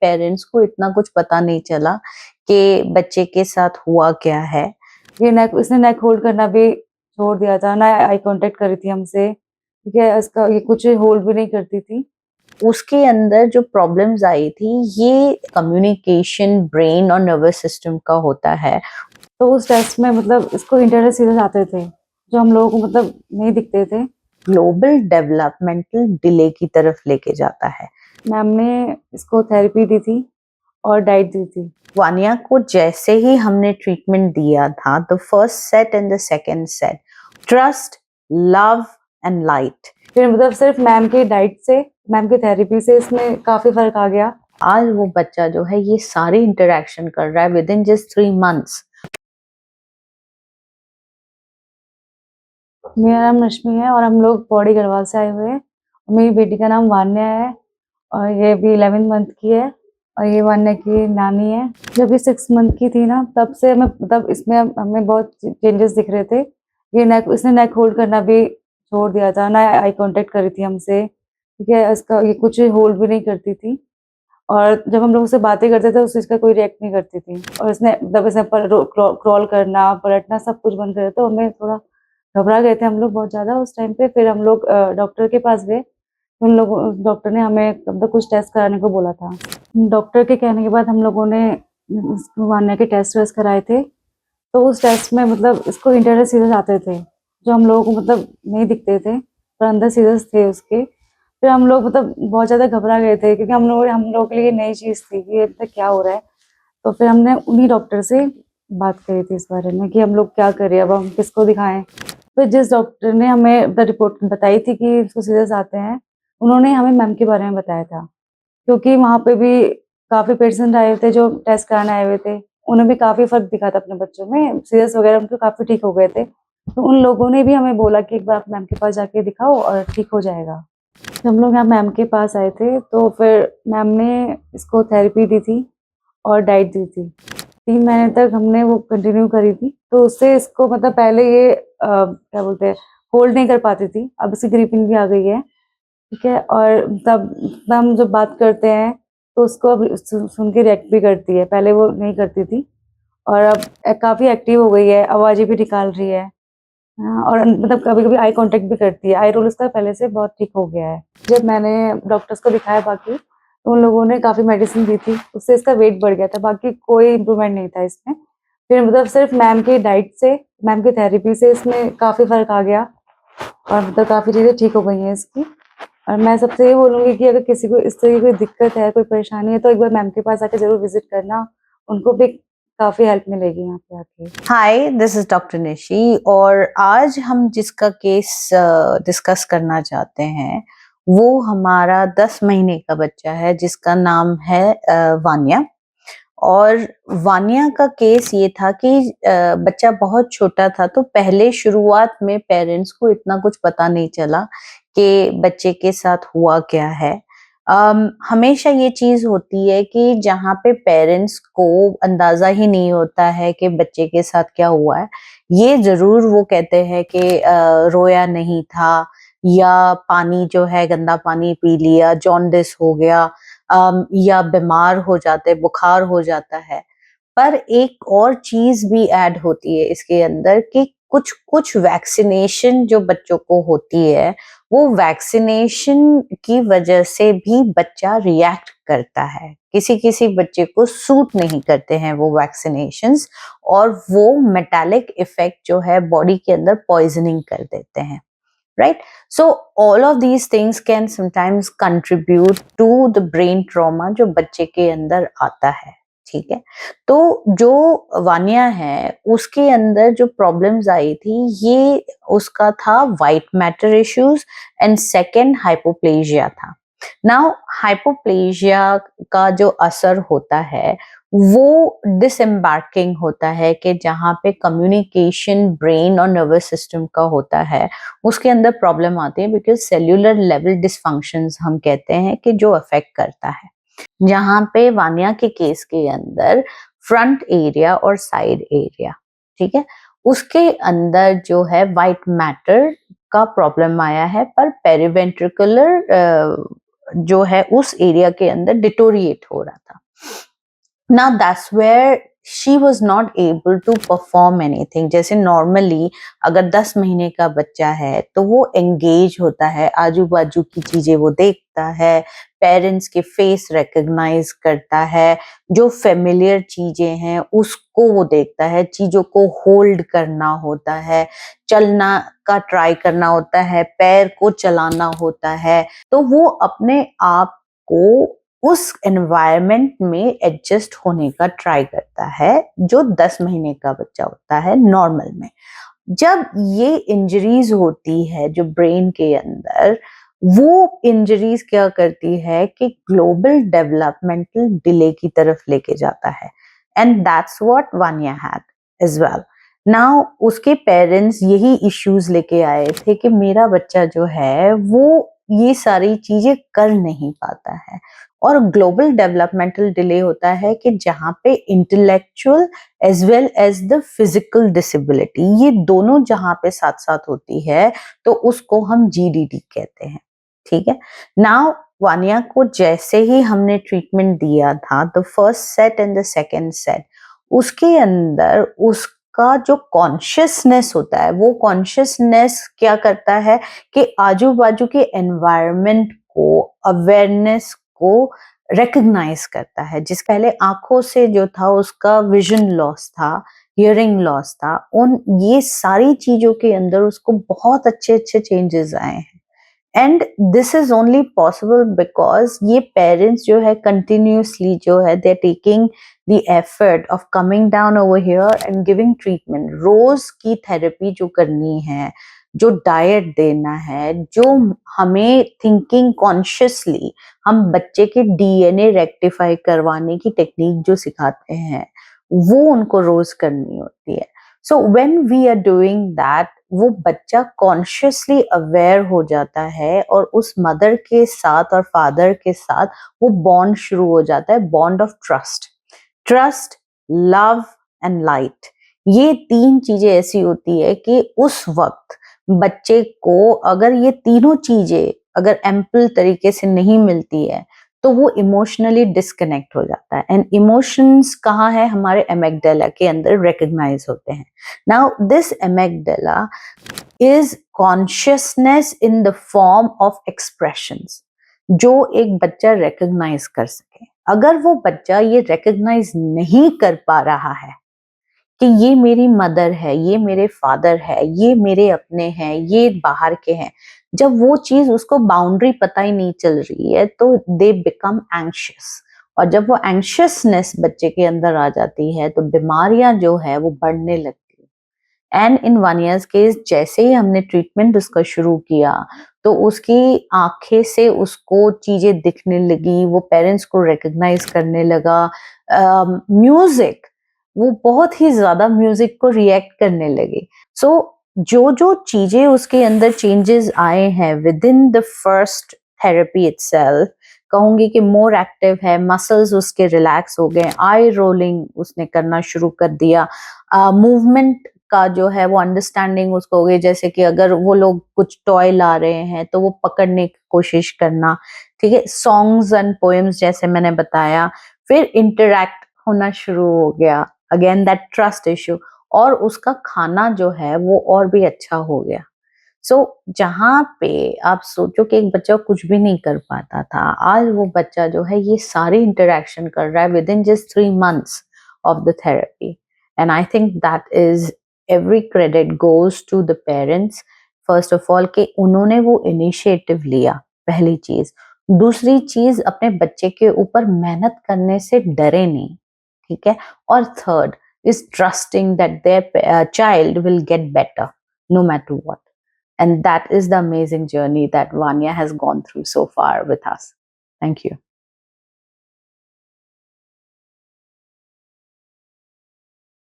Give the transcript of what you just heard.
Parents को इतना कुछ पता नहीं चला कि बच्चे के साथ हुआ क्या है। इसने नेक होल्ड करना भी छोड़ दिया था, ना आई कांटेक्ट करी थी हमसे, ठीक है? इसका ये कुछ होल्ड भी नहीं करती थी। उसके अंदर जो प्रॉब्लम्स आई थी ये कम्युनिकेशन, ब्रेन और नर्वस सिस्टम का होता है। तो उस टेस्ट में मतलब इसको इंटरनल सीरियस आते थे, जो हम लोगों को मतलब नहीं दिखते थे। ग्लोबल डेवलपमेंटल डिले की तरफ लेके जाता है। मैम ने इसको थेरेपी दी थी और डाइट दी थी। वानिया को जैसे ही हमने ट्रीटमेंट दिया था, the first set and the second set, trust, love and light, फिर मतलब सिर्फ मैम की डाइट से, मैम की थेरेपी से इसमें काफी फर्क आ गया। आज वो बच्चा जो है ये सारे इंटरेक्शन कर रहा है विद इन जस्ट 3 मंथ्स। मेरा नाम रश्मि है और हम लोग पौड़ी गढ़वाल से आए हुए हैं। मेरी बेटी का नाम वान्या है और ये भी 11th मंथ की है और ये वान्या की नानी है। जब ये 6 मंथ की थी ना, तब से हमें मतलब इसमें हमें बहुत चेंजेस दिख रहे थे। इसने नेक होल्ड करना भी छोड़ दिया था, ना आई कांटेक्ट करी थी हमसे, ठीक है? इसका ये कुछ होल्ड भी नहीं करती थी और जब हम लोग उससे बातें करते थे उस चीज़ का कोई रिएक्ट नहीं करती थी। और इसने मतलब इसने क्रॉल करना, पलटना सब कुछ बंद कर दिया, तो हमें थोड़ा घबरा गए थे हम लोग बहुत ज़्यादा उस टाइम पे। फिर हम लोग डॉक्टर के पास गए। उन लोगों डॉक्टर ने हमें मतलब कुछ टेस्ट कराने को बोला था। डॉक्टर के कहने के बाद हम लोगों ने वान्या के टेस्ट वेस्ट कराए थे। तो उस टेस्ट में मतलब इसको इंटरनल सीरियस आते थे, जो हम लोगों को मतलब नहीं दिखते थे, पर अंदर सीरियस थे उसके। फिर हम लोग मतलब बहुत ज़्यादा घबरा गए थे, क्योंकि हम लोगों के लिए नई चीज़ थी कि ये मतलब क्या हो रहा है। तो फिर हमने उन्हीं डॉक्टर से बात करी थी इस बारे में कि हम लोग क्या करें, अब हम किसको दिखाएं। तो जिस डॉक्टर ने हमें रिपोर्ट बताई थी कि इसको सीरियस आते हैं, उन्होंने हमें मैम के बारे में बताया था, क्योंकि वहाँ पे भी काफ़ी पेशेंट आए थे जो टेस्ट कराने आए हुए थे। उन्हें भी काफ़ी फ़र्क दिखा था अपने बच्चों में, सीरियस वगैरह उनके काफ़ी ठीक हो गए थे। तो उन लोगों ने भी हमें बोला कि एक बार आप मैम के पास जाके दिखाओ और ठीक हो जाएगा। जब हम लोग यहाँ मैम के पास आए थे, तो फिर मैम ने इसको थेरेपी दी थी और डाइट दी थी। 3 महीने तक हमने वो कंटिन्यू करी थी। तो उससे इसको मतलब पहले ये क्या बोलते हैं, होल्ड नहीं कर पाती थी, अब इसकी ग्रिपिंग भी आ गई है, ठीक है? और तब हम जब बात करते हैं, तो उसको अब सुन के रिएक्ट भी करती है, पहले वो नहीं करती थी और अब काफ़ी एक्टिव हो गई है, आवाज़ें भी निकाल रही है। हाँ, और मतलब कभी-कभी आई कॉन्टैक्ट भी करती है। आई रोल उसका पहले से बहुत ठीक हो गया है। जब मैंने डॉक्टर्स को दिखाया बाकी, तो उन लोगों ने काफ़ी मेडिसिन दी थी, उससे इसका वेट बढ़ गया था, बाकी कोई इम्प्रूवमेंट नहीं था इसमें। फिर मतलब सिर्फ मैम की डाइट से, मैम की थेरेपी से इसमें काफ़ी फ़र्क आ गया और मतलब काफ़ी चीज़ें ठीक हो गई हैं इसकी। और मैं सबसे ये बोलूँगी कि अगर किसी को इस तरह की कोई दिक्कत है, कोई परेशानी है, तो एक बार मैम के पास आके ज़रूर विज़िट करना, उनको भी काफ़ी हेल्प मिलेगी यहाँ पे आके। हाय, दिस इज डॉक्टर निशी और आज हम जिसका केस डिस्कस करना चाहते हैं वो हमारा 10 महीने का बच्चा है जिसका नाम है वान्या। और वान्या का केस ये था कि बच्चा बहुत छोटा था, तो पहले शुरुआत में पेरेंट्स को इतना कुछ पता नहीं चला कि बच्चे के साथ हुआ क्या है। हमेशा ये चीज होती है कि जहाँ पे पेरेंट्स को अंदाजा ही नहीं होता है कि बच्चे के साथ क्या हुआ है, ये जरूर वो कहते हैं कि रोया नहीं था या पानी जो है गंदा पानी पी लिया, जॉन्डिस हो गया, या बीमार हो जाते, बुखार हो जाता है। पर एक और चीज भी ऐड होती है इसके अंदर कि कुछ कुछ वैक्सीनेशन जो बच्चों को होती है, वो वैक्सीनेशन की वजह से भी बच्चा रिएक्ट करता है। किसी किसी बच्चे को सूट नहीं करते हैं वो वैक्सीनेशंस और वो मेटालिक इफेक्ट जो है बॉडी के अंदर पॉइजनिंग कर देते हैं, right? So all of these things can sometimes contribute to the brain trauma जो बच्चे के अंदर आता है, ठीक है? तो जो वानिया है उसके अंदर जो प्रॉब्लम्स आई थी ये उसका था white matter issues and second hypoplasia था। नाउ हाइपोप्लेजिया का जो असर होता है वो डिसएम्बार्किंग होता है कि जहाँ पे कम्युनिकेशन ब्रेन और नर्वस सिस्टम का होता है उसके अंदर प्रॉब्लम आती है, बिकॉज सेल्यूलर लेवल डिसफंक्शंस हम कहते हैं कि जो अफेक्ट करता है। जहाँ पे वानिया के केस के अंदर फ्रंट एरिया और साइड एरिया, ठीक है, उसके अंदर जो है वाइट मैटर का प्रॉब्लम आया है, पर पेरिवेंट्रिकुलर जो है उस एरिया के अंदर डिटोरिएट हो रहा था. Now that's where she was not able to perform anything. जैसे नॉर्मली अगर 10 महीने का बच्चा है तो वो एंगेज होता है, आजू बाजू की चीजें वो देखता है, पेरेंट्स के फेस रिकग्नाइज करता है, जो फेमिलियर चीजें हैं उसको वो देखता है, चीजों को होल्ड करना होता है, चलना का ट्राई करना होता है, पैर को चलाना होता है, तो वो अपने आप को उस एनवायरनमेंट में एडजस्ट होने का ट्राई करता है जो 10 महीने का बच्चा होता है नॉर्मल में. जब ये इंजरीज होती है जो ब्रेन के अंदर, वो इंजरीज क्या करती है कि ग्लोबल डेवलपमेंटल डिले की तरफ लेके जाता है. And that's what Vania had as well. Now उसके पेरेंट्स यही इश्यूज लेके आए थे कि मेरा बच्चा जो है वो ये सारी चीजें कर नहीं पाता है. और ग्लोबल डेवलपमेंटल डिले होता है कि जहाँ पे intellectual as well as the physical disability, ये दोनों जहाँ पे साथ साथ होती है तो उसको हम जीडीडी कहते हैं. ठीक है. नाउ वानिया को जैसे ही हमने ट्रीटमेंट दिया था, the first set and the second set, उसके अंदर उसका जो कॉन्शियसनेस होता है, वो कॉन्शियसनेस क्या करता है कि आजू बाजू के एनवायरनमेंट को, अवेयरनेस को रिकग्नाइज करता है. जिस पहले आंखों से जो था उसका विजन लॉस था, हियरिंग लॉस था, उन ये सारी चीजों के अंदर उसको बहुत अच्छे अच्छे चेंजेस आए हैं. And this is only possible because ये पेरेंट्स जो है कंटिन्यूसली जो है they are taking the effort of coming down over here and giving treatment. रोज की थेरेपी जो करनी है, जो डाइट देना है, जो हमें थिंकिंग कॉन्शियसली हम बच्चे के डीएनए रेक्टिफाई करवाने की टेक्निक जो सिखाते हैं वो उनको रोज करनी होती है. So when we are doing that, वो बच्चा कॉन्शियसली अवेयर हो जाता है और उस मदर के साथ और फादर के साथ वो बॉन्ड शुरू हो जाता है, bond of trust. Trust, love and light, ये 3 चीजें ऐसी होती है कि उस वक्त बच्चे को अगर ये तीनों चीजें अगर एम्पल तरीके से नहीं मिलती है तो वो इमोशनली डिस्कनेक्ट हो जाता है. एंड इमोशंस कहाँ है? हमारे एमेगडाला के अंदर रिकग्नाइज होते हैं. Now this amygdala is consciousness in the form of expressions जो एक बच्चा रिकग्नाइज कर सके. अगर वो बच्चा ये रिकग्नाइज नहीं कर पा रहा है कि ये मेरी मदर है, ये मेरे फादर है, ये मेरे अपने हैं, ये बाहर के हैं, जब वो चीज उसको बाउंड्री पता ही नहीं चल रही है तो दे बिकम एंग्शियस. और जब वो एंग्शियसनेस बच्चे के अंदर आ जाती है तो बीमारियां जो है वो बढ़ने लगती है. एंड इन 1 ईयर केस जैसे ही हमने ट्रीटमेंट उसका शुरू किया तो उसकी आंखें से उसको चीजें दिखने लगी, वो पेरेंट्स को रिकग्नाइज करने लगा. म्यूजिक, वो बहुत ही ज्यादा म्यूजिक को रिएक्ट करने लगे. सो जो जो चीजें उसके अंदर चेंजेस आए हैं with in the first therapy itself, कहूंगी कि मोर एक्टिव है, मसल्स उसके रिलैक्स हो गए, आई रोलिंग उसने करना शुरू कर दिया, मूवमेंट का जो है वो अंडरस्टैंडिंग उसको हो गई. जैसे कि अगर वो लोग कुछ टॉय ला रहे हैं तो वो पकड़ने की कोशिश करना. ठीक है. सॉन्ग्स एंड पोएम्स जैसे मैंने बताया, फिर इंटरैक्ट होना शुरू हो गया, अगेन दैट ट्रस्ट इश्यू, और उसका खाना जो है वो और भी अच्छा हो गया. सो जहाँ पे आप सोचो कि एक बच्चा कुछ भी नहीं कर पाता था, आज वो बच्चा जो है ये सारी इंटरैक्शन कर रहा है within just 3 months of the therapy. And I think that is every credit goes to the parents. First of all कि उन्होंने वो इनिशिएटिव लिया, पहली चीज. दूसरी चीज, अपने बच्चे के ऊपर मेहनत करने से डरे नहीं. ठीक है. और third is trusting that their child will get better no matter what. And that is the amazing journey that Vanya has gone through so far with us. Thank you.